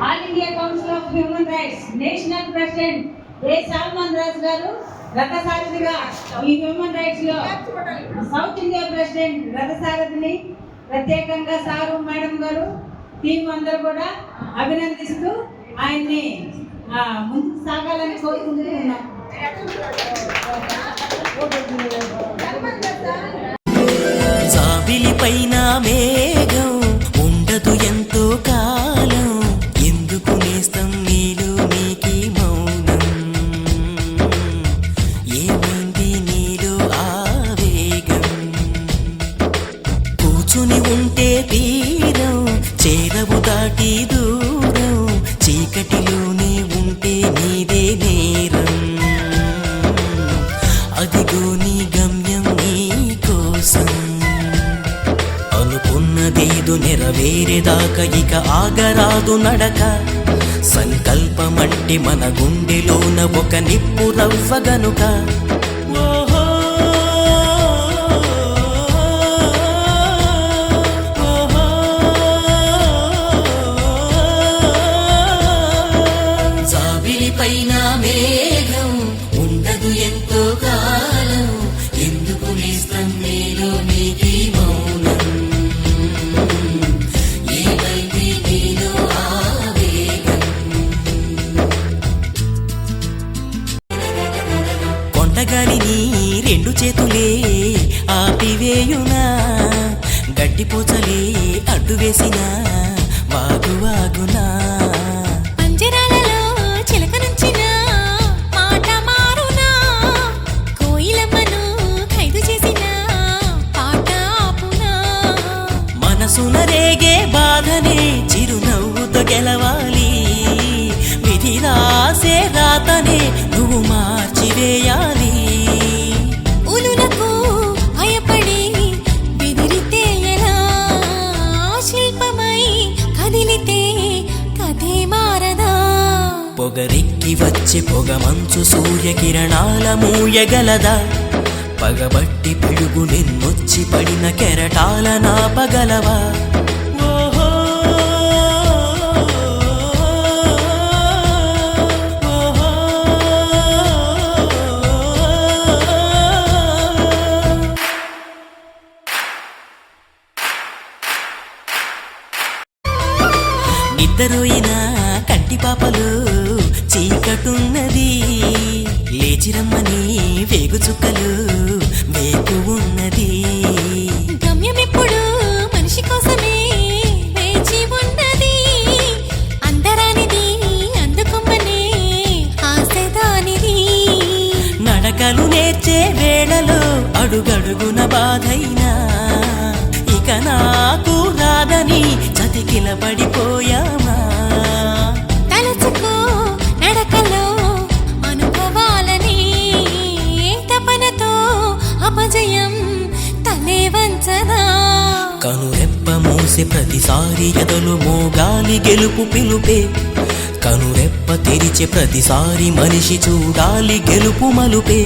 All India council of human rights national president A Solomon Raj గారు రథసారథిగా ఈ human rights లో సౌత్ ఇండియా ప్రెసిడెంట్ రథసారథిని ప్రత్యేకంగా సారు మేడం గారు టీం అందరూ కూడా అభినందిస్తూ ఆయన్ని ముందుకు సాగాలని కోరుకుంటున్నాం. జాబిలి పైన మేఘం ఉండదు ఎంతో కాలం, ఎందుకు నేస్తం నీలో నీకి మౌనం, ఏమైంది నీలో ఆవేగం, కూర్చుని ఉంటే తీరం చేరవు దాటి దూరం, చీకటిలోనే ఉంటే నీదే నేరం, అదిగో నీ గమ్యం నీ కోసం, అనుకున్నదేదో నెరవేరేదాకా ఇక ఆగరాదు నడక, సంకల్పమంటే మన గుండెలోన ఒక నిప్పు రవ్వ గనుక. జాబిలి పైన మేఘం ఉండదు ఎంతో కాలం, ఎందుకు నేస్తం నీలో నీకి మౌనం, ఏమైంది నీలో ఆవేగం. కొండగాలిని రెండు చేతులే ఆపివేయునా, గడ్డిపోచలే అడ్డు వేసిన వాగు వాగునా, మనసున రేగే బాధనే చిరునవ్వుతో గెలవాలి, విధి రాసే రాతనే నువ్వు మార్చివేయాలి. ఉలులకు భయపడి బెదిరితే ఎలా, శిల్పమై కదిలితే కథే మారదా, పొగరెక్కి వచ్చే పొగ మంచు సూర్యకిరణాల మూయగలదా, పగబట్టి పిడుగు నిన్నొచ్చి పడిన కెరటాల నాపగలవా. నిద్రపోయిన కంటి పాపలు చీకటున్నది, లేచిరమ్మని వేగు చుక్కలు వేకు ఉన్నది, గమ్యమెప్పుడు మనిషి కోసమే వేచి ఉన్నది, అందరానిది అందుకొమ్మనే ఆశదానిది, నడకలు నేర్చే వేళలో అడుగడుగున బాధైనా ఇక నాకు రాదని చతికిల పడిపోయామా, తలచుకో నడకలో అనుభవాలని, తపనతో అపజయం తలే వంచదా, కనురెప్ప మూసే ప్రతిసారి ఎదలు మోగాలి గెలుపు పిలుపే, కనురెప్ప తెరిచే ప్రతిసారి మనిషి చూడాలి గెలుపు మలుపే.